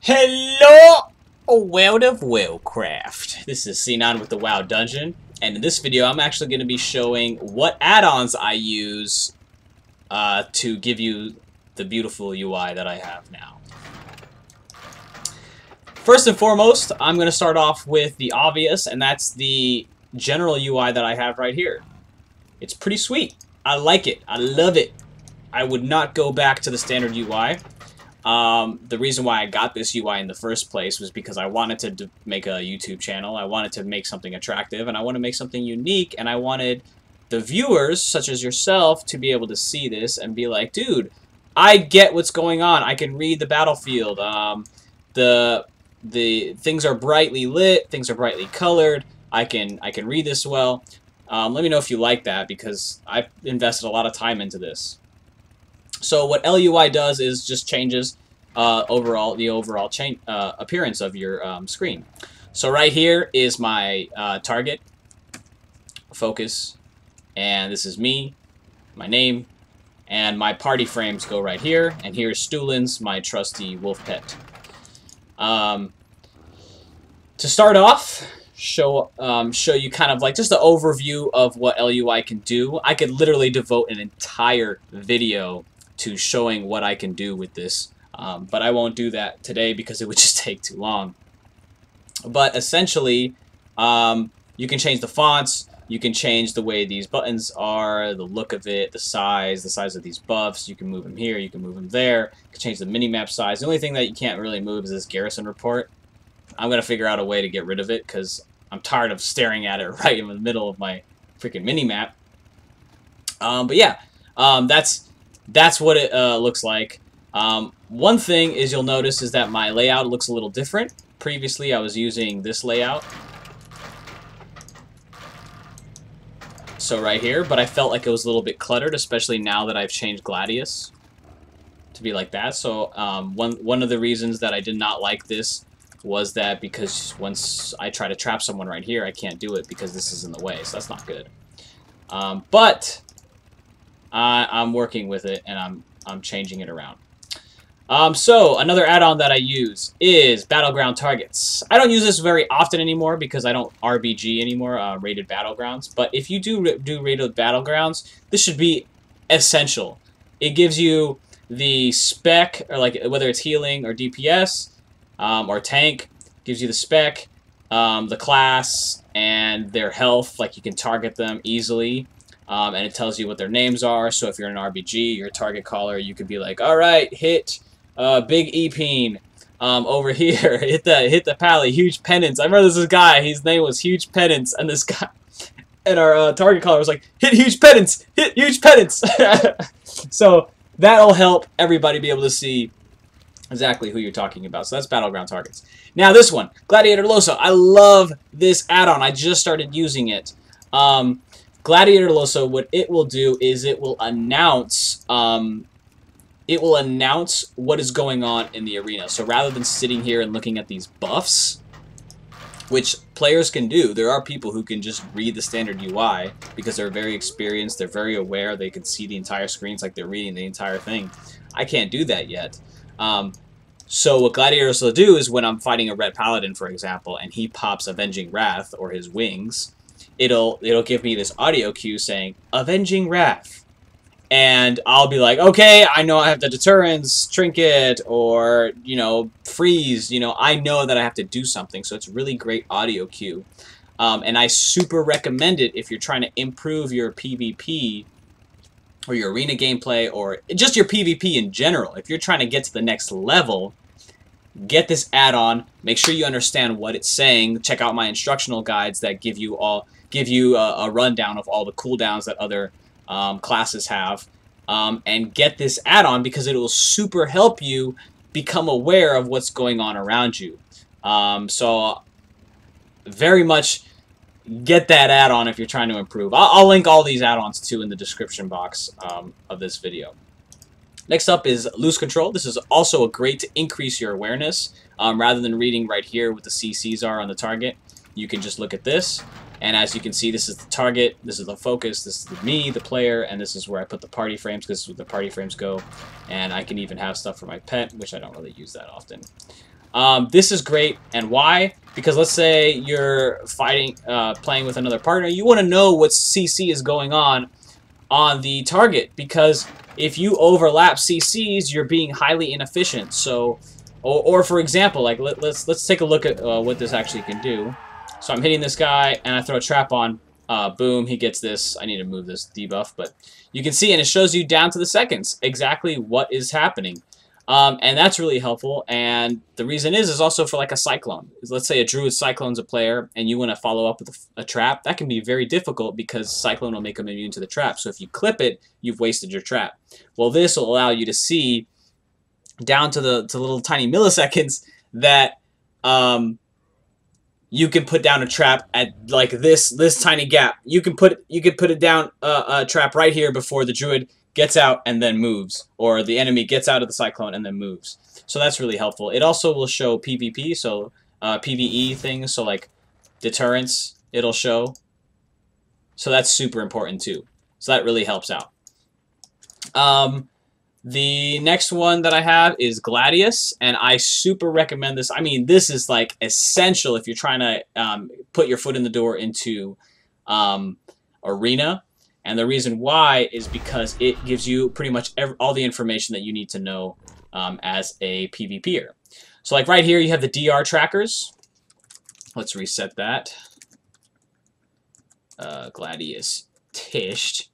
Hello, world of Warcraft. This is C9 with the WoW Dungeon, and in this video I'm actually going to be showing what add-ons I use to give you the beautiful UI that I have now. First and foremost, I'm going to start off with the obvious, and that's the general UI that I have right here. It's pretty sweet. I like it. I love it. I would not go back to the standard UI. The reason why I got this UI in the first place was because I wanted to make a YouTube channel. I wanted to make something attractive, and I want to make something unique, and I wanted the viewers, such as yourself, to be able to see this and be like, dude, I get what's going on. I can read the battlefield. The things are brightly lit, things are brightly colored. I can read this well. Let me know if you like that, because I've invested a lot of time into this. So what LUI does is just changes the overall appearance of your screen. So right here is my target, focus, and this is me, my name, and my party frames go right here. And here's Stulin's, my trusty wolf pet. To start off, show you kind of like just an overview of what LUI can do. I could literally devote an entire video to showing what I can do with this, but I won't do that today because it would just take too long. But essentially, you can change the fonts, you can change the way these buttons are, the look of it, the size of these buffs. You can move them here, you can move them there, you can change the minimap size. The only thing that you can't really move is this garrison report. I'm going to figure out a way to get rid of it because I'm tired of staring at it right in the middle of my freaking minimap. But yeah, that's what it looks like. One thing is you'll notice is that my layout looks a little different. Previously I was using this layout. So right here, but I felt like it was a little bit cluttered, especially now that I've changed Gladius to be like that. So one of the reasons that I did not like this was that because once I try to trap someone right here, I can't do it because this is in the way, so that's not good. But I'm working with it, and I'm changing it around. So another add-on that I use is Battleground targets. I don't use this very often anymore because I don't RBG anymore, rated Battlegrounds. But if you do rated Battlegrounds, this should be essential. It gives you the spec, or like whether it's healing or DPS or tank, gives you the spec, the class, and their health. Like you can target them easily. And it tells you what their names are. So if you're an RBG, you're a target caller, you could be like, all right, hit Big Epine over here, hit the pally, Huge Penance. I remember this guy, his name was Huge Penance, and this guy, and our target caller was like, hit Huge Penance, hit Huge Penance. So that'll help everybody be able to see exactly who you're talking about. So that's Battleground targets. Now this one, GladiatorlosSA. I love this add-on. I just started using it. GladiatorlosSA, what it will do is it will announce what is going on in the arena. So rather than sitting here and looking at these buffs, which players can do, there are people who can just read the standard UI because they're very experienced, they're very aware, they can see the entire screen. It's like they're reading the entire thing. I can't do that yet. So what Gladiators will do is when I'm fighting a red paladin, for example, and he pops Avenging Wrath or his wings, it'll give me this audio cue saying Avenging Wrath, and I'll be like, okay, I know I have the deterrence trinket, or freeze. I know that I have to do something. So it's a really great audio cue, and I super recommend it if you're trying to improve your PvP or your arena gameplay, or just your PvP in general. If you're trying to get to the next level, get this add-on. Make sure you understand what it's saying. Check out my instructional guides that give you a rundown of all the cooldowns that other classes have, and get this add-on because it will super help you become aware of what's going on around you. So very much get that add-on if you're trying to improve. I'll link all these add-ons too in the description box of this video. Next up is LoseControl. This is also a great to increase your awareness. Rather than reading right here what the CCs are on the target, you can just look at this. And as you can see, this is the target, this is the focus, this is me, the player, and this is where I put the party frames, because this is where the party frames go. And I can even have stuff for my pet, which I don't really use that often. This is great, and why? Because let's say you're playing with another partner, you want to know what CC is going on the target, because if you overlap CCs, you're being highly inefficient. So, or for example, like let's take a look at what this actually can do. So I'm hitting this guy, and I throw a trap on. Boom, he gets this. I need to move this debuff, but you can see, and it shows you down to the seconds exactly what is happening. And that's really helpful, and the reason is also for like a Cyclone. Let's say a Druid Cyclone's a player, and you want to follow up with a trap. That can be very difficult because Cyclone will make them immune to the trap. So if you clip it, you've wasted your trap. Well, this will allow you to see down to the little tiny milliseconds that you can put down a trap at like this tiny gap. You can put it down a trap right here before the Druid gets out and then moves, or the enemy gets out of the Cyclone and then moves. So that's really helpful. It also will show PvP, so PvE things, so like deterrence it'll show. So that's super important too. So that really helps out. The next one that I have is Gladius, and I super recommend this. I mean, this is like essential if you're trying to put your foot in the door into Arena. And the reason why is because it gives you pretty much all the information that you need to know as a PvPer. So like right here, you have the DR trackers. Let's reset that. Gladius tished.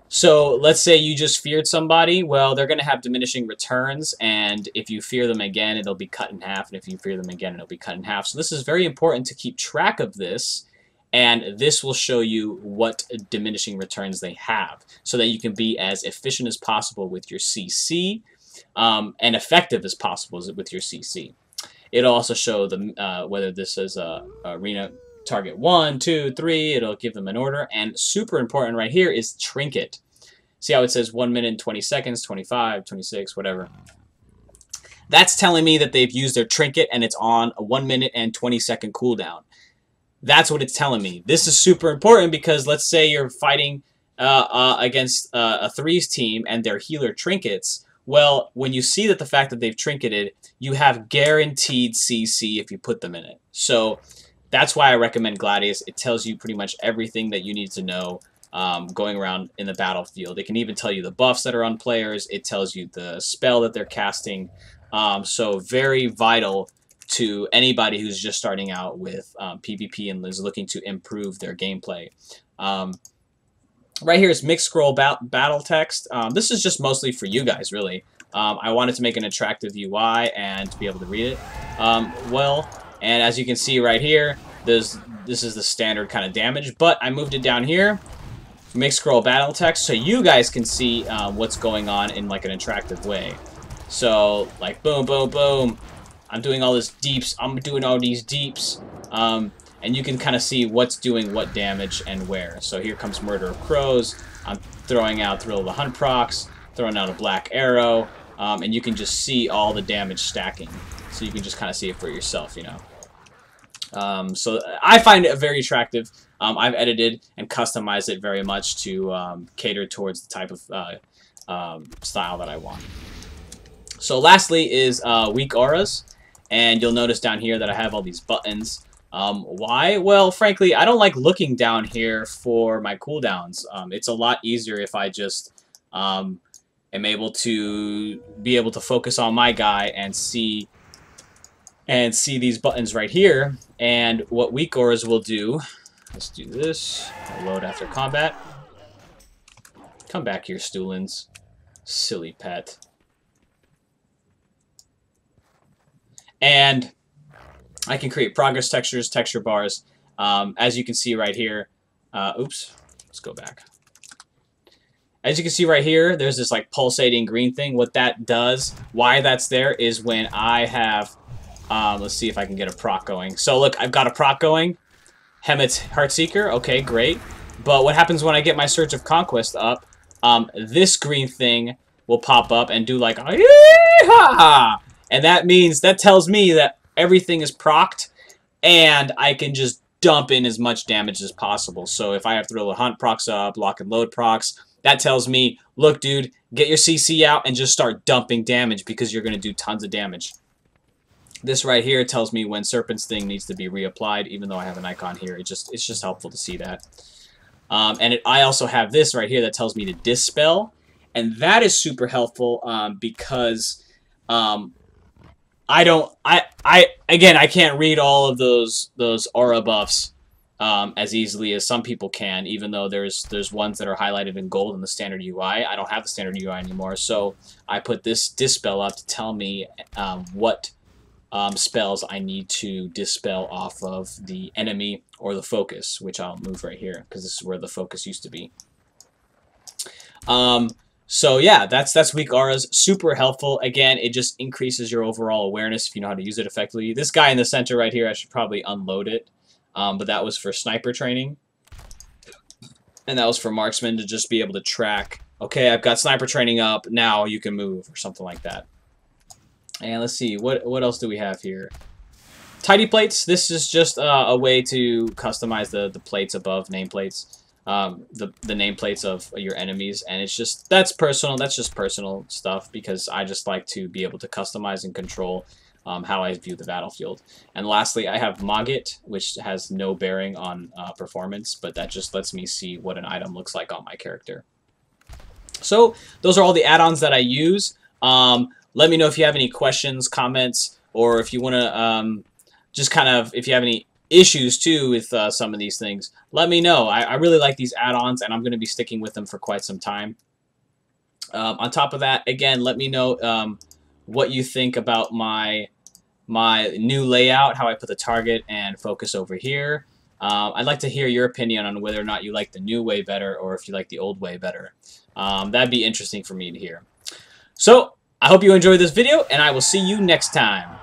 So let's say you just feared somebody. Well, they're going to have diminishing returns, and if you fear them again, it'll be cut in half, and if you fear them again, it'll be cut in half. So this is very important to keep track of this. And this will show you what diminishing returns they have, so that you can be as efficient as possible with your CC, and effective as possible with your CC. It'll also show them whether this is a arena target 1, 2, 3. It'll give them an order. And super important right here is trinket. See how it says 1 minute and 20 seconds, 25, 26, whatever. That's telling me that they've used their trinket and it's on a 1 minute and 20 second cooldown. That's what it's telling me. This is super important because let's say you're fighting against a threes team and their healer trinkets. Well, when you see that the fact that they've trinketed, you have guaranteed CC if you put them in it. So that's why I recommend Gladius. It tells you pretty much everything that you need to know going around in the battlefield. It can even tell you the buffs that are on players. It tells you the spell that they're casting. So very vital to anybody who's just starting out with PvP and is looking to improve their gameplay. Right here is mixed scroll battle text. This is just mostly for you guys, really. I wanted to make an attractive UI and to be able to read it well. And as you can see right here, this is the standard kind of damage, but I moved it down here, mixed scroll battle text, so you guys can see what's going on in like an attractive way. So like boom, boom, boom. I'm doing all this deeps. I'm doing all these deeps. And you can kind of see what's doing what damage and where. So here comes Murder of Crows. I'm throwing out Thrill of the Hunt procs, throwing out a Black Arrow, and you can just see all the damage stacking. So you can just kind of see it for yourself, you know. So I find it very attractive. I've edited and customized it very much to cater towards the type of style that I want. So lastly is WeakAuras. And you'll notice down here that I have all these buttons. Why? Well, frankly, I don't like looking down here for my cooldowns. It's a lot easier if I just am able to focus on my guy and see these buttons right here. And what WeakAuras will do, let's do this. I'll load after combat. Come back here, Stoolins. Silly pet. And I can create progress textures, texture bars. As you can see right here, oops, let's go back. As you can see right here, there's this like pulsating green thing. What that does, why that's there, is when I have, let's see if I can get a proc going. So look, I've got a proc going, Hemet's Heartseeker, okay, great. But what happens when I get my Surge of Conquest up, this green thing will pop up and do like, yee-haw! And that tells me that everything is procced, and I can just dump in as much damage as possible. So if I have Thrill of the Hunt procs up, Lock and Load procs, that tells me, look, dude, get your CC out and just start dumping damage because you're going to do tons of damage. This right here tells me when Serpent's Sting needs to be reapplied, even though I have an icon here. It's just helpful to see that. I also have this right here that tells me to dispel, and that is super helpful because again, I can't read all of those aura buffs as easily as some people can, even though there's ones that are highlighted in gold in the standard UI. I don't have the standard UI anymore, so I put this dispel up to tell me what spells I need to dispel off of the enemy or the focus, which I'll move right here because this is where the focus used to be. So yeah, that's WeakAuras. Super helpful. Again, it just increases your overall awareness if you know how to use it effectively. This guy in the center right here, I should probably unload it, but that was for sniper training, and that was for marksman to just be able to track. Okay, I've got sniper training up. Now you can move or something like that. And let's see, what else do we have here? Tidy plates. This is just a way to customize the plates above nameplates, the nameplates of your enemies, and it's just that's just personal stuff because I just like to be able to customize and control how I view the battlefield. And lastly, I have Mogget, which has no bearing on performance, but that just lets me see what an item looks like on my character. So those are all the add-ons that I use. Let me know if you have any questions, comments, or if you want to just kind of, if you have any issues too with some of these things, let me know. I really like these add-ons, and I'm going to be sticking with them for quite some time. On top of that, again, let me know what you think about my new layout, how I put the target and focus over here. I'd like to hear your opinion on whether or not you like the new way better or if you like the old way better. That'd be interesting for me to hear. So, I hope you enjoyed this video, and I will see you next time.